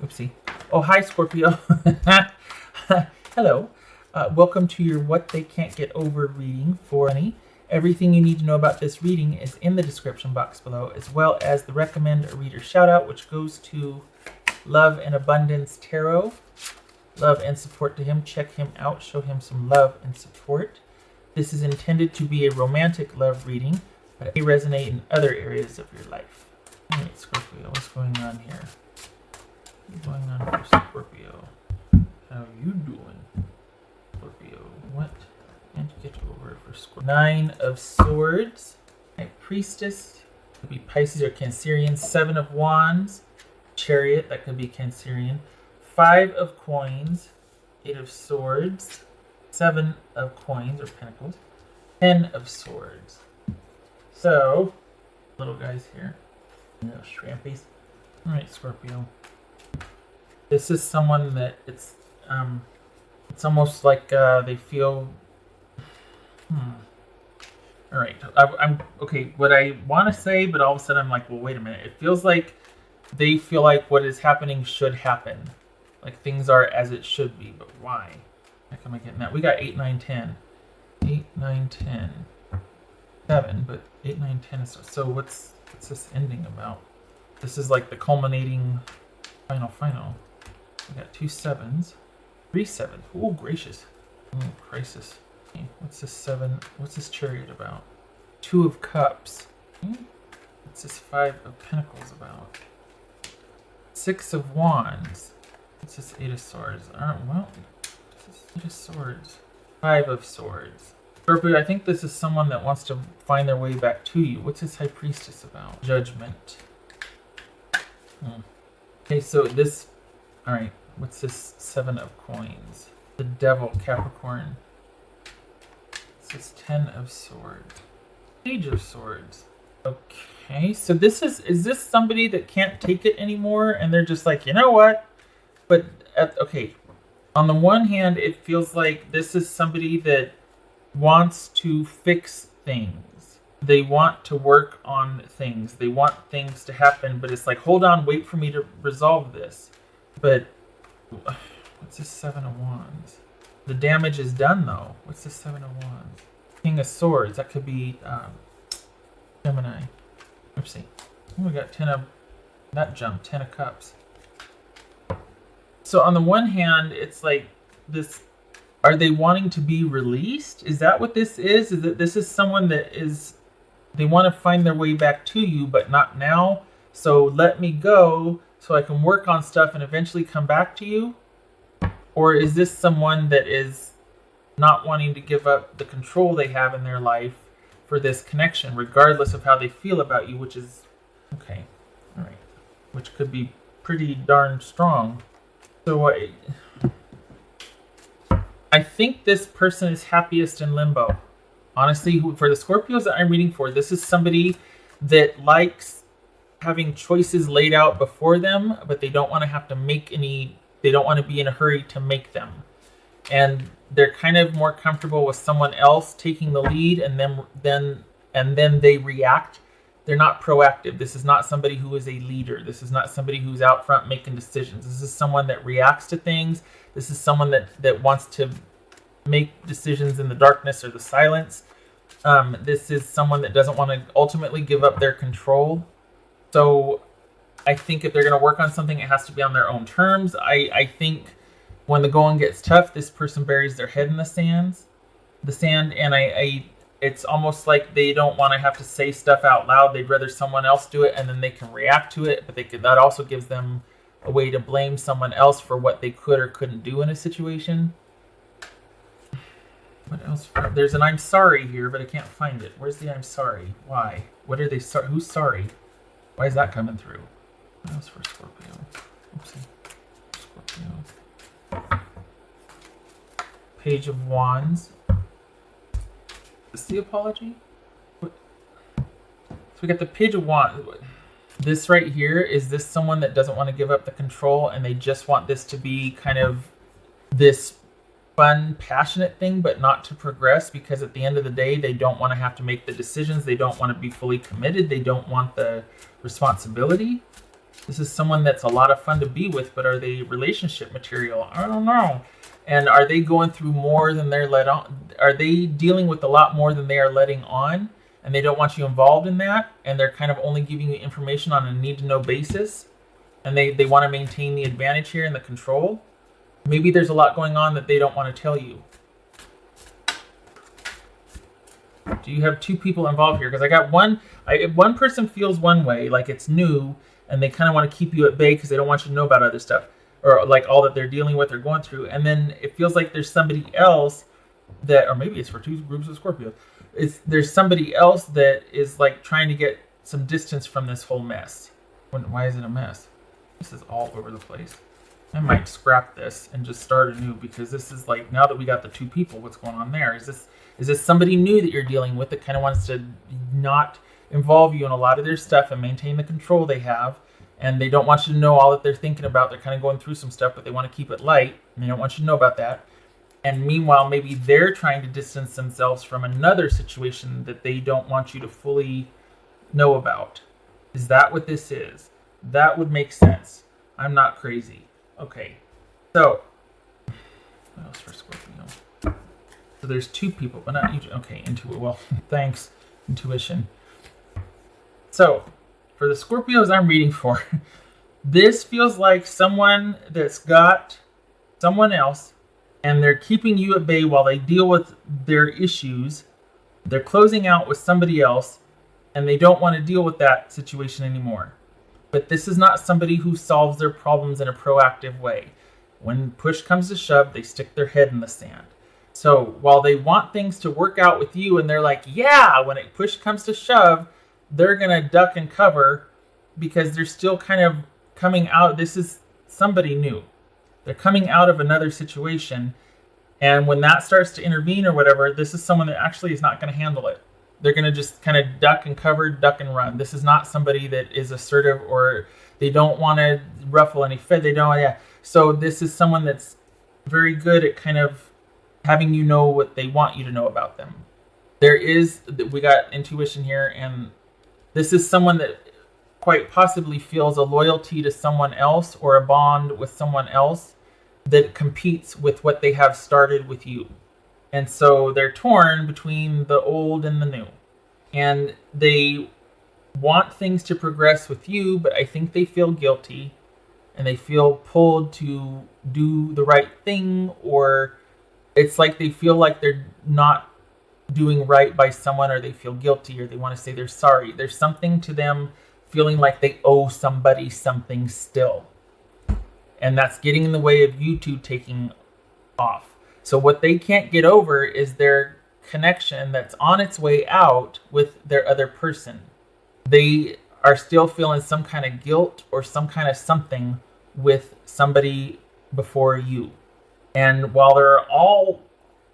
Oopsie. Oh, hi, Scorpio. Hello. Welcome to your What They Can't Get Over reading for Honey. Everything you need to know about this reading is in the description box below, as well as the Recommend a Reader shout out, which goes to Love and Abundance Tarot. Love and support to him. Check him out. Show him some love and support. This is intended to be a romantic love reading, but it may resonate in other areas of your life. All right, Scorpio, what's going on here? What's going on for Scorpio? How are you doing, Scorpio? What can't you get over for Scorpio? Nine of Swords. High Priestess. Could be Pisces or Cancerian. Seven of Wands. Chariot. That could be Cancerian. Five of Coins. Eight of Swords. Seven of Coins or Pentacles. 10 of Swords. So, little guys here. Little shrimpies. Alright, Scorpio. This is someone that it's almost like they feel. All right, I'm okay. What I want to say, but all of a sudden I'm like, well, wait a minute. It feels like they feel like what is happening should happen, like things are as it should be. But why? How am I getting that? We got 8, 9, 10, 8, 9, 10, 7, but 8, 9, 10 is so. What's this ending about? This is like the culminating final. We got 2 7s, 3 7s. Oh, gracious. Oh, crisis. Okay, what's this 7? What's this Chariot about? 2 of Cups. Okay. What's this 5 of Pentacles about? 6 of Wands. What's this 8 of Swords? Well, what's this 8 of Swords? 5 of Swords. Scorpio, I think this is someone that wants to find their way back to you. What's this High Priestess about? Judgment. Okay, so this... Alright, what's this 7 of Coins? The Devil, Capricorn. This is 10 of Swords. Page of Swords. Okay, so this is this somebody that can't take it anymore and they're just like, you know what? But, okay, on the one hand, it feels like this is somebody that wants to fix things. They want to work on things. They want things to happen, but it's like, hold on, wait for me to resolve this. But what's this 7 of Wands? The damage is done, though. What's this 7 of Wands? King of Swords. That could be Gemini. Oopsie. Oh, we got 10 of... That jump. 10 of Cups. So on the one hand, it's like this... Are they wanting to be released? Is that what this is? Is that this is someone that is... They want to find their way back to you, but not now. So let me go so I can work on stuff and eventually come back to you? Or is this someone that is not wanting to give up the control they have in their life for this connection, regardless of how they feel about you, which is, okay, all right, which could be pretty darn strong. So I think this person is happiest in limbo. Honestly, for the Scorpios that I'm reading for, this is somebody that likes having choices laid out before them, but they don't want to have to make any, they don't want to be in a hurry to make them. And they're kind of more comfortable with someone else taking the lead and then they react. They're not proactive. This is not somebody who is a leader. This is not somebody who's out front making decisions. This is someone that reacts to things. This is someone that wants to make decisions in the darkness or the silence. This is someone that doesn't want to ultimately give up their control. So I think if they're going to work on something, it has to be on their own terms. I think when the going gets tough, this person buries their head in the sand, and it's almost like they don't want to have to say stuff out loud. They'd rather someone else do it, and then they can react to it. But that also gives them a way to blame someone else for what they could or couldn't do in a situation. What else? There's an I'm sorry here, but I can't find it. Where's the I'm sorry? Why? What are they sorry? Who's sorry? Why is that coming through? What else for Scorpio? Oopsie. Scorpio. Page of Wands. Is this the apology? What? So we got the Page of Wands. This right here, is this someone that doesn't want to give up the control and they just want this to be kind of this fun, passionate thing, but not to progress, because at the end of the day, they don't want to have to make the decisions. They don't want to be fully committed. They don't want the responsibility. This is someone that's a lot of fun to be with, but are they relationship material? I don't know. And are they going through more than they're let on? Are they dealing with a lot more than they are letting on? And they don't want you involved in that? And they're kind of only giving you information on a need-to-know basis? And they want to maintain the advantage here and the control? Maybe there's a lot going on that they don't want to tell you. Do you have two people involved here? Because I got one person feels one way, like it's new, and they kind of want to keep you at bay because they don't want you to know about other stuff, or like all that they're dealing with or going through. And then it feels like there's somebody else that, or maybe it's for two groups of Scorpio. There's somebody else that is like trying to get some distance from this whole mess. Why is it a mess? This is all over the place. I might scrap this and just start anew, because this is like, now that we got the two people, what's going on there? Is this somebody new that you're dealing with that kind of wants to not involve you in a lot of their stuff and maintain the control they have, and they don't want you to know all that they're thinking about? They're kind of going through some stuff, but they want to keep it light, and they don't want you to know about that. And meanwhile, maybe they're trying to distance themselves from another situation that they don't want you to fully know about. Is that what this is? That would make sense. I'm not crazy. Okay. So, what else for Scorpio? So there's two people, but not usually. Okay, well, thanks, intuition. So, for the Scorpios I'm reading for, this feels like someone that's got someone else, and they're keeping you at bay while they deal with their issues. They're closing out with somebody else, and they don't want to deal with that situation anymore. But this is not somebody who solves their problems in a proactive way. When push comes to shove, they stick their head in the sand. So while they want things to work out with you, and they're like, yeah, when push comes to shove, they're going to duck and cover because they're still kind of coming out. This is somebody new. They're coming out of another situation. And when that starts to intervene or whatever, this is someone that actually is not going to handle it. They're going to just kind of duck and cover, duck and run. This is not somebody that is assertive, or they don't want to ruffle any feathers. They don't, yeah. So this is someone that's very good at kind of having you know what they want you to know about them. We got intuition here, and this is someone that quite possibly feels a loyalty to someone else or a bond with someone else that competes with what they have started with you. And so they're torn between the old and the new. And they want things to progress with you, but I think they feel guilty, and they feel pulled to do the right thing, or it's like they feel like they're not doing right by someone, or they feel guilty, or they want to say they're sorry. There's something to them feeling like they owe somebody something still. And that's getting in the way of you two taking off. So what they can't get over is their connection that's on its way out with their other person. They are still feeling some kind of guilt or some kind of something with somebody before you. And while they're all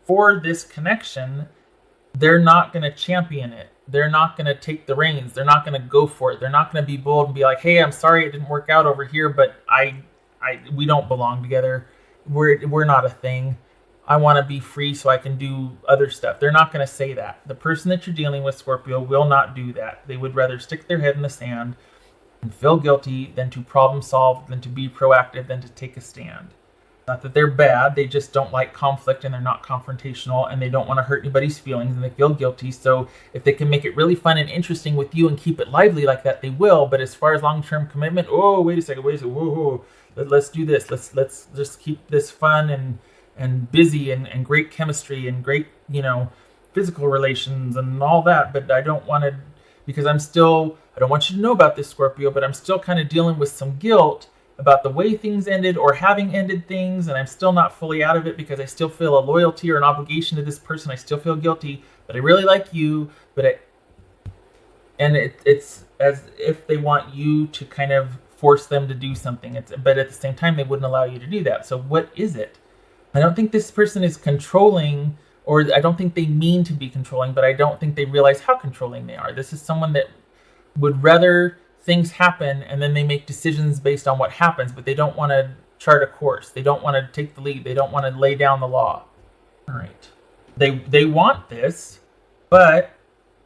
for this connection, they're not going to champion it. They're not going to take the reins. They're not going to go for it. They're not going to be bold and be like, hey, I'm sorry it didn't work out over here, but we don't belong together. We're not a thing. I want to be free so I can do other stuff. They're not going to say that. The person that you're dealing with, Scorpio, will not do that. They would rather stick their head in the sand and feel guilty than to problem solve, than to be proactive, than to take a stand. Not that they're bad, they just don't like conflict, and they're not confrontational, and they don't want to hurt anybody's feelings, and they feel guilty. So if they can make it really fun and interesting with you and keep it lively like that, they will. But as far as long-term commitment, wait a second, whoa, let's do this. Let's just keep this fun and busy and great chemistry and great, physical relations and all that. But I don't want to, because I don't want you to know about this, Scorpio, but I'm still kind of dealing with some guilt about the way things ended or having ended things, and I'm still not fully out of it because I still feel a loyalty or an obligation to this person. I still feel guilty, but I really like you. It's as if they want you to kind of force them to do something. But at the same time, they wouldn't allow you to do that. So what is it? I don't think this person is controlling, or I don't think they mean to be controlling, but I don't think they realize how controlling they are. This is someone that would rather things happen and then they make decisions based on what happens, but they don't want to chart a course. They don't want to take the lead. They don't want to lay down the law. All right. They want this, but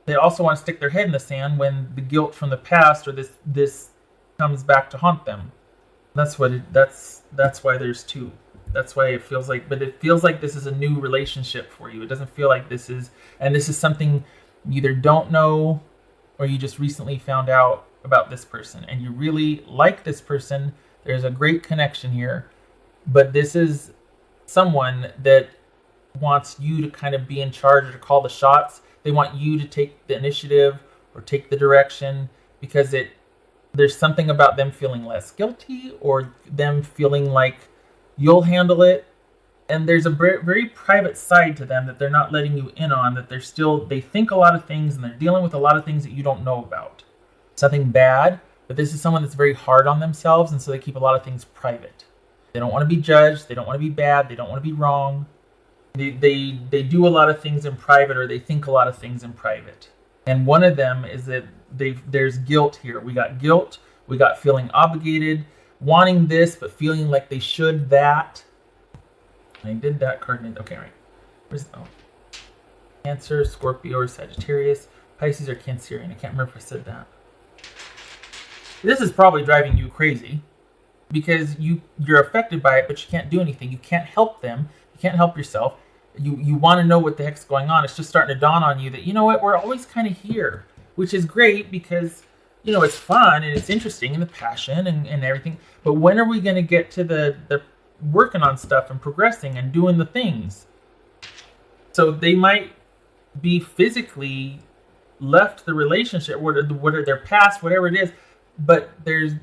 they also want to stick their head in the sand when the guilt from the past or this comes back to haunt them. That's why there's two. That's why it feels like, but it feels like this is a new relationship for you. It doesn't feel like this is something you either don't know or you just recently found out about this person and you really like this person. There's a great connection here, but this is someone that wants you to kind of be in charge or to call the shots. They want you to take the initiative or take the direction because there's something about them feeling less guilty or them feeling like you'll handle it. And there's a very private side to them that they're not letting you in on, that they think a lot of things and they're dealing with a lot of things that you don't know about. It's nothing bad, but this is someone that's very hard on themselves, and so they keep a lot of things private. They don't want to be judged, they don't want to be bad, they don't want to be wrong. They do a lot of things in private, or they think a lot of things in private. And one of them is that there's guilt here. We got guilt, we got feeling obligated, wanting this, but feeling like they should that. I did that card. Okay, right. Where's Cancer, Scorpio, or Sagittarius, Pisces, or Cancerian. I can't remember if I said that. This is probably driving you crazy because you're affected by it, but you can't do anything. You can't help them. You can't help yourself. You want to know what the heck's going on. It's just starting to dawn on you that, you know what, we're always kind of here, which is great because, you know, it's fun and it's interesting and the passion and everything. But when are we going to get to the working on stuff and progressing and doing the things? So they might be physically left the relationship, what are their past, whatever it is, but there's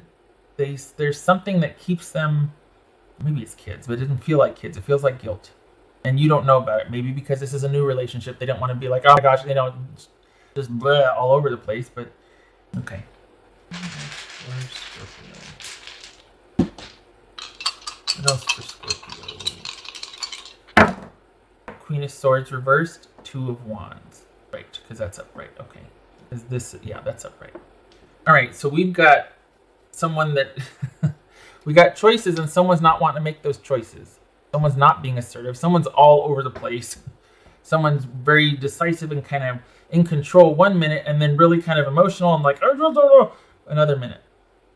something that keeps them. Maybe it's kids, but it doesn't feel like kids. It feels like guilt, and you don't know about it. Maybe because this is a new relationship, they don't want to be like, oh my gosh, they don't just blah all over the place. But okay. What else for Scorpio? Queen of Swords reversed, Two of Wands. Right, because that's upright. Okay. Is this, yeah, that's upright. All right, so we've got someone that we got choices and someone's not wanting to make those choices. Someone's not being assertive. Someone's all over the place. Someone's very decisive and kind of in control one minute and then really kind of emotional and like, another minute.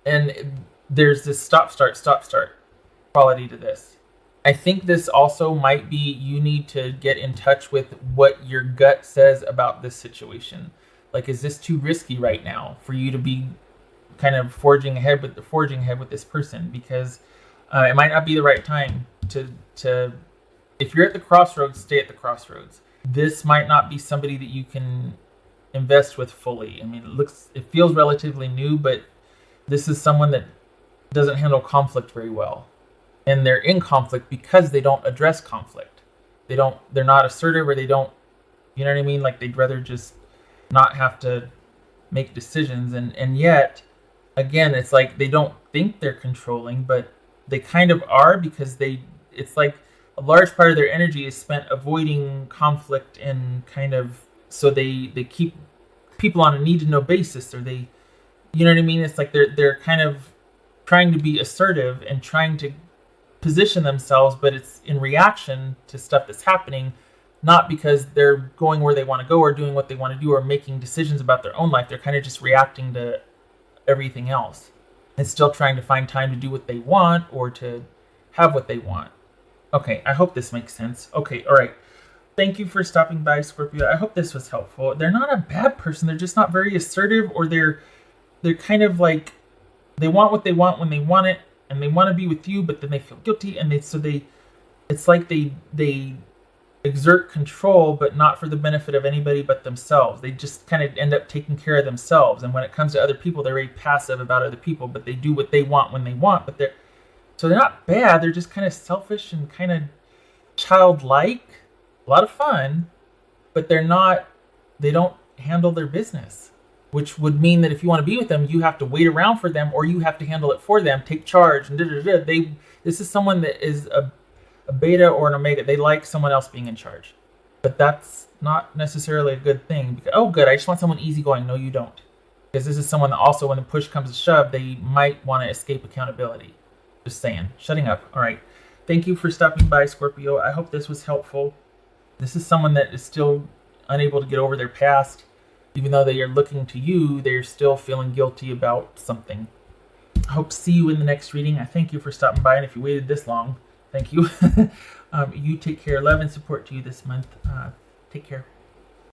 And there's this stop, start quality to this. I think this also might be you need to get in touch with what your gut says about this situation. Like, is this too risky right now for you to be kind of forging ahead with this person? Because it might not be the right time to if you're at the crossroads, stay at the crossroads. This might not be somebody that you can invest with fully. I mean, it feels relatively new, but this is someone that doesn't handle conflict very well. And they're in conflict because they don't address conflict. They're not assertive, or they don't, you know what I mean? Like, they'd rather just not have to make decisions. And yet, again, it's like they don't think they're controlling, but they kind of are, because it's like a large part of their energy is spent avoiding conflict and kind of, so they keep people on a need to know basis, or they, you know what I mean? It's like they're kind of trying to be assertive and trying to position themselves, but it's in reaction to stuff that's happening, not because they're going where they want to go or doing what they want to do or making decisions about their own life. They're kind of just reacting to everything else and still trying to find time to do what they want or to have what they want. Okay, I hope this makes sense. Okay, all right. Thank you for stopping by, Scorpio. I hope this was helpful. They're not a bad person. They're just not very assertive, or they're kind of like, they want what they want when they want it, and they want to be with you, but then they feel guilty, and it's like they exert control, but not for the benefit of anybody but themselves. They just kind of end up taking care of themselves, and when it comes to other people, they're very passive about other people, but they do what they want when they want. But they're not bad. They're just kind of selfish and kind of childlike, a lot of fun, but they don't handle their business. Which would mean that if you want to be with them, you have to wait around for them, or you have to handle it for them, take charge, and This is someone that is a beta or an omega. They like someone else being in charge. But that's not necessarily a good thing. Because, oh, good, I just want someone easygoing. No, you don't. Because this is someone that also, when the push comes to shove, they might want to escape accountability. Just saying. Shutting up. All right. Thank you for stopping by, Scorpio. I hope this was helpful. This is someone that is still unable to get over their past. Even though they are looking to you, they're still feeling guilty about something. I hope to see you in the next reading. I thank you for stopping by, and if you waited this long, thank you. You take care. Love and support to you this month. Take care.